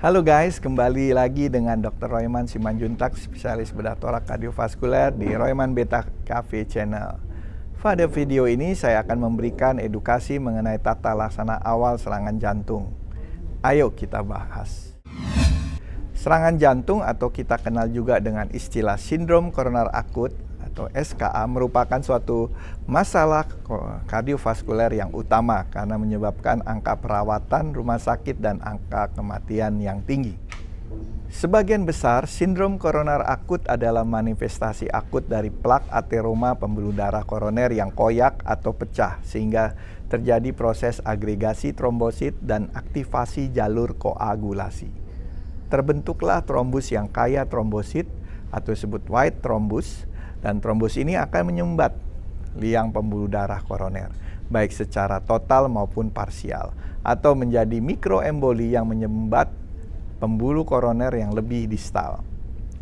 Halo guys, kembali lagi dengan Dr. Royman Simanjuntak, spesialis bedah torak kardiovaskuler di Royman Beta Cafe Channel. Pada video ini saya akan memberikan edukasi mengenai tata laksana awal serangan jantung. Ayo kita bahas. Serangan jantung atau kita kenal juga dengan istilah sindrom koroner akut atau SKA merupakan suatu masalah kardiovaskuler yang utama karena menyebabkan angka perawatan rumah sakit dan angka kematian yang tinggi. Sebagian besar sindrom koroner akut adalah manifestasi akut dari plak ateroma pembuluh darah koroner yang koyak atau pecah sehingga terjadi proses agregasi trombosit dan aktivasi jalur koagulasi. Terbentuklah trombus yang kaya trombosit atau disebut white thrombus. Dan trombus ini akan menyumbat liang pembuluh darah koroner, baik secara total maupun parsial, atau menjadi mikroemboli yang menyumbat pembuluh koroner yang lebih distal.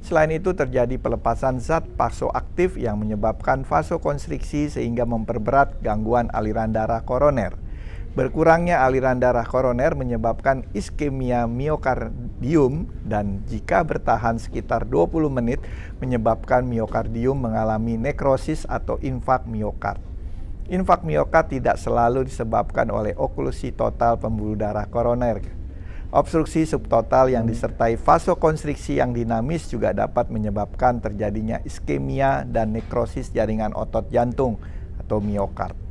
Selain itu terjadi pelepasan zat vasoaktif yang menyebabkan vasokonstriksi sehingga memperberat gangguan aliran darah koroner. Berkurangnya aliran darah koroner menyebabkan iskemia miokardium dan jika bertahan sekitar 20 menit menyebabkan miokardium mengalami nekrosis atau infak miokard. Infak miokard tidak selalu disebabkan oleh oklusi total pembuluh darah koroner. Obstruksi subtotal yang disertai vasokonstriksi yang dinamis juga dapat menyebabkan terjadinya iskemia dan nekrosis jaringan otot jantung atau miokard.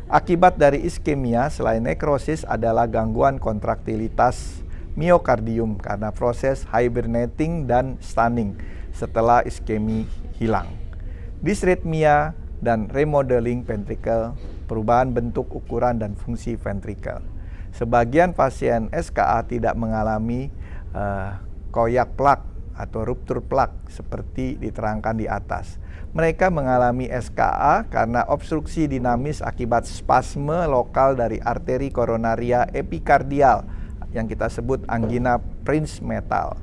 Akibat dari iskemia selain nekrosis adalah gangguan kontraktilitas miokardium karena proses hibernating dan stunning setelah iskemi hilang. Disritmia dan remodeling ventricle, perubahan bentuk, ukuran, dan fungsi ventricle. Sebagian pasien SKA tidak mengalami koyak plak atau ruptur plak seperti diterangkan di atas. Mereka mengalami SKA karena obstruksi dinamis akibat spasme lokal dari arteri koronaria epikardial yang kita sebut angina Prinzmetal.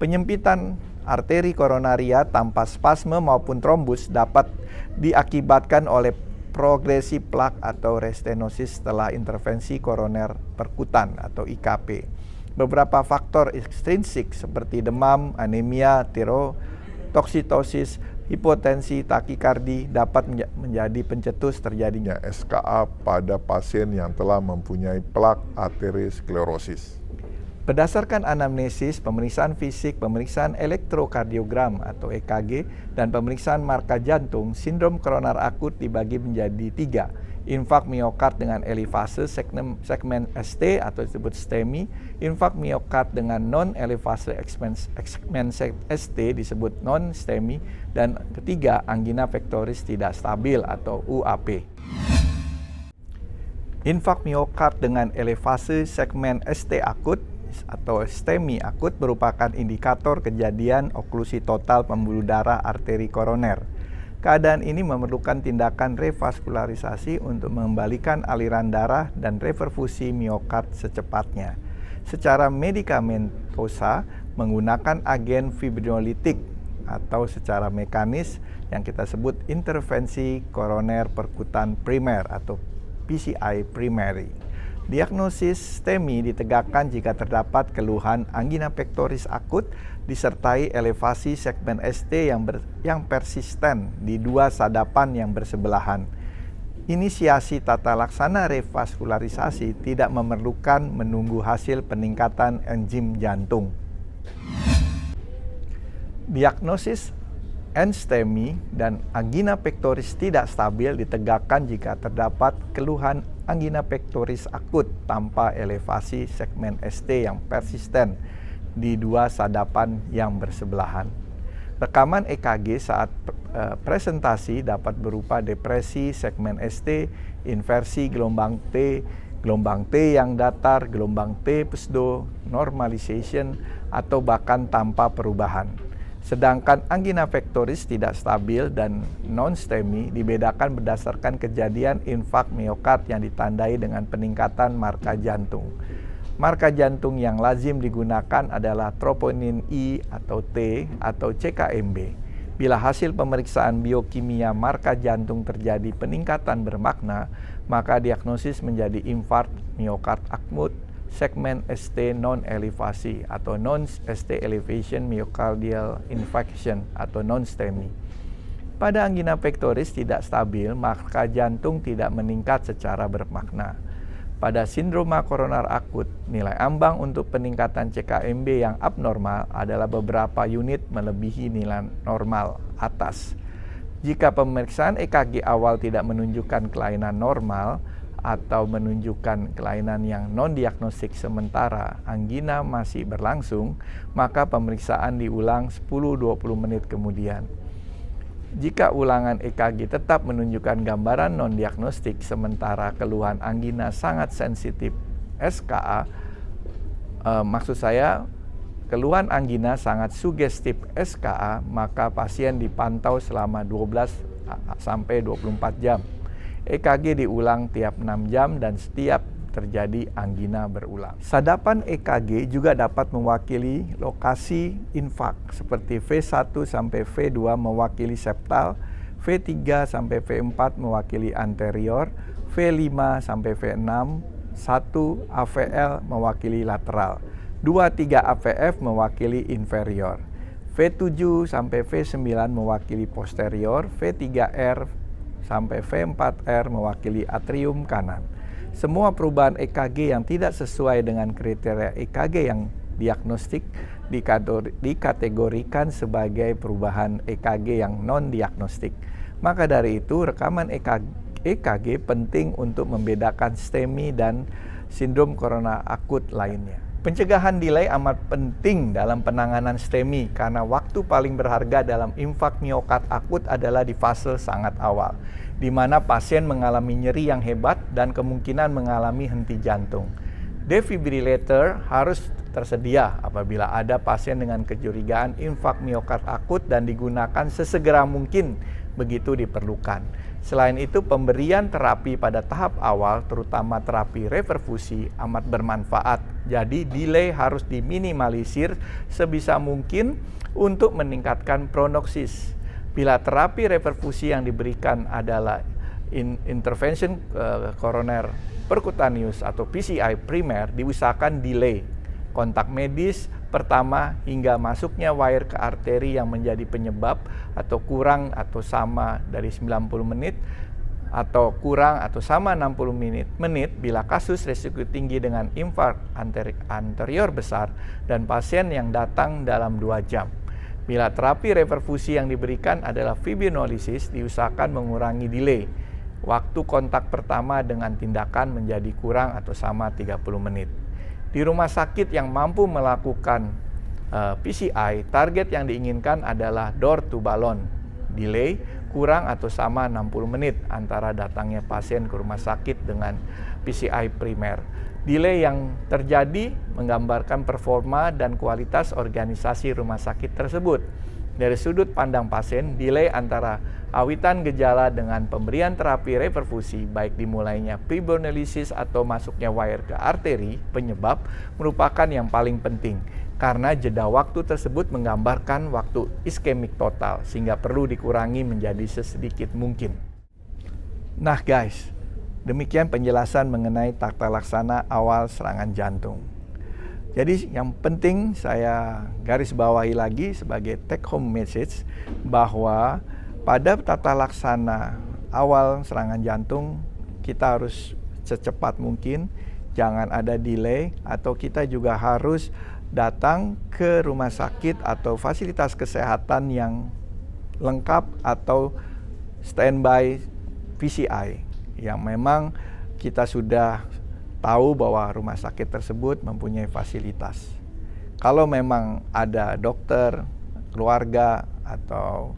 Penyempitan arteri koronaria tanpa spasme maupun trombus dapat diakibatkan oleh progresi plak atau restenosis setelah intervensi koroner perkutan atau IKP. Beberapa faktor ekstrinsik seperti demam, anemia, tirotoksitosis, hipotensi, takikardi dapat menjadi pencetus terjadinya SKA pada pasien yang telah mempunyai plak aterosklerosis. Berdasarkan anamnesis, pemeriksaan fisik, pemeriksaan elektrokardiogram atau EKG, dan pemeriksaan marka jantung, sindrom koroner akut dibagi menjadi 3. Infak miokard dengan elevase segmen ST atau disebut STEMI, infak miokard dengan non-elevase segmen ST disebut non-STEMI, dan ketiga, angina pectoris tidak stabil atau UAP. Infak miokard dengan elevase segmen ST akut atau STEMI akut merupakan indikator kejadian oklusi total pembuluh darah arteri koroner. Keadaan ini memerlukan tindakan revaskularisasi untuk mengembalikan aliran darah dan reperfusi miokard secepatnya. Secara medikamentosa menggunakan agen fibrinolitik atau secara mekanis yang kita sebut intervensi koroner perkutan primer atau PCI primary. Diagnosis STEMI ditegakkan jika terdapat keluhan angina pectoris akut disertai elevasi segmen ST yang persisten di dua sadapan yang bersebelahan. Inisiasi tata laksana revaskularisasi tidak memerlukan menunggu hasil peningkatan enzim jantung. Diagnosis NSTEMI dan angina pectoris tidak stabil ditegakkan jika terdapat keluhan angina pectoris akut tanpa elevasi segmen ST yang persisten di dua sadapan yang bersebelahan. Rekaman EKG saat presentasi dapat berupa depresi segmen ST, inversi gelombang T yang datar, gelombang T pseudo normalization, atau bahkan tanpa perubahan. Sedangkan angina pectoris tidak stabil dan non-STEMI dibedakan berdasarkan kejadian infak miokard yang ditandai dengan peningkatan marka jantung. Marka jantung yang lazim digunakan adalah troponin I atau T atau CKMB. Bila hasil pemeriksaan biokimia marka jantung terjadi peningkatan bermakna, maka diagnosis menjadi infark miokard akut segmen ST non-elevasi atau non-ST elevation myocardial infarction atau non-STEMI. Pada angina pectoris tidak stabil, maka jantung tidak meningkat secara bermakna. Pada sindroma koroner akut, nilai ambang untuk peningkatan CKMB yang abnormal adalah beberapa unit melebihi nilai normal atas. Jika pemeriksaan EKG awal tidak menunjukkan kelainan normal atau menunjukkan kelainan yang non-diagnostik sementara anggina masih berlangsung, maka pemeriksaan diulang 10-20 menit kemudian. Jika ulangan EKG tetap menunjukkan gambaran non-diagnostik sementara keluhan anggina sangat sensitif SKA, maksud saya keluhan anggina sangat sugestif SKA, maka pasien dipantau selama 12 sampai 24 jam. EKG diulang tiap 6 jam dan setiap terjadi anggina berulang. Sadapan EKG juga dapat mewakili lokasi infak seperti V1 sampai V2 mewakili septal, V3 sampai V4 mewakili anterior, V5 sampai V6, 1 AVL mewakili lateral, 2-3 AVF mewakili inferior, V7 sampai V9 mewakili posterior, V3R sampai V4R mewakili atrium kanan. Semua perubahan EKG yang tidak sesuai dengan kriteria EKG yang diagnostik dikategorikan sebagai perubahan EKG yang non-diagnostik. Maka dari itu, rekaman EKG penting untuk membedakan STEMI dan sindrom koroner akut lainnya. Pencegahan delay amat penting dalam penanganan STEMI karena waktu paling berharga dalam infak miokard akut adalah di fase sangat awal, di mana pasien mengalami nyeri yang hebat dan kemungkinan mengalami henti jantung. Defibrillator harus tersedia apabila ada pasien dengan kecurigaan infak miokard akut dan digunakan sesegera mungkin begitu diperlukan. Selain itu, pemberian terapi pada tahap awal, terutama terapi reperfusi, amat bermanfaat. Jadi, delay harus diminimalisir sebisa mungkin untuk meningkatkan prognosis. Bila terapi reperfusi yang diberikan adalah intervention koroner percutaneous atau PCI primer, diusahakan delay kontak medis pertama hingga masuknya wire ke arteri yang menjadi penyebab atau kurang atau sama dari 90 menit atau kurang atau sama 60 menit bila kasus resiko tinggi dengan infark anterior besar dan pasien yang datang dalam 2 jam. Bila terapi reperfusi yang diberikan adalah fibrinolisis, diusahakan mengurangi delay waktu kontak pertama dengan tindakan menjadi kurang atau sama 30 menit. Di rumah sakit yang mampu melakukan PCI, target yang diinginkan adalah door to balloon, delay kurang atau sama 60 menit antara datangnya pasien ke rumah sakit dengan PCI primer. Delay yang terjadi menggambarkan performa dan kualitas organisasi rumah sakit tersebut. Dari sudut pandang pasien, delay antara awitan gejala dengan pemberian terapi reperfusi, baik dimulainya fibrinolysis atau masuknya wire ke arteri penyebab, merupakan yang paling penting. Karena jeda waktu tersebut menggambarkan waktu iskemik total, sehingga perlu dikurangi menjadi sesedikit mungkin. Nah guys, demikian penjelasan mengenai tata laksana awal serangan jantung. Jadi yang penting saya garis bawahi lagi sebagai take home message bahwa pada tata laksana awal serangan jantung kita harus secepat mungkin, jangan ada delay, atau kita juga harus datang ke rumah sakit atau fasilitas kesehatan yang lengkap atau standby PCI yang memang kita sudah tahu bahwa rumah sakit tersebut mempunyai fasilitas. Kalau memang ada dokter, keluarga, atau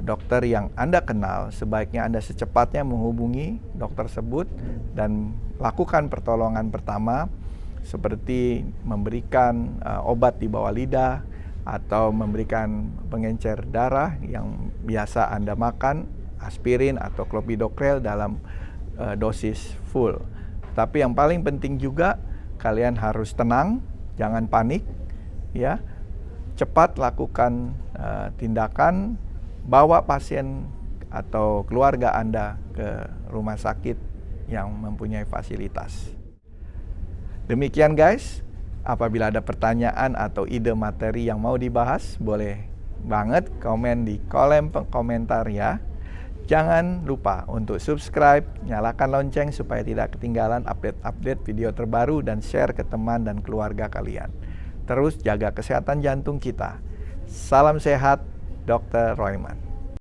dokter yang Anda kenal, sebaiknya Anda secepatnya menghubungi dokter tersebut dan lakukan pertolongan pertama seperti memberikan obat di bawah lidah atau memberikan pengencer darah yang biasa Anda makan, aspirin atau clopidogrel dalam dosis full. Tapi yang paling penting juga kalian harus tenang, jangan panik, ya. Cepat lakukan tindakan, bawa pasien atau keluarga Anda ke rumah sakit yang mempunyai fasilitas. Demikian guys, apabila ada pertanyaan atau ide materi yang mau dibahas, boleh banget komen di kolom komentar ya. Jangan lupa untuk subscribe, nyalakan lonceng supaya tidak ketinggalan update-update video terbaru dan share ke teman dan keluarga kalian. Terus jaga kesehatan jantung kita. Salam sehat, Dr. Royman.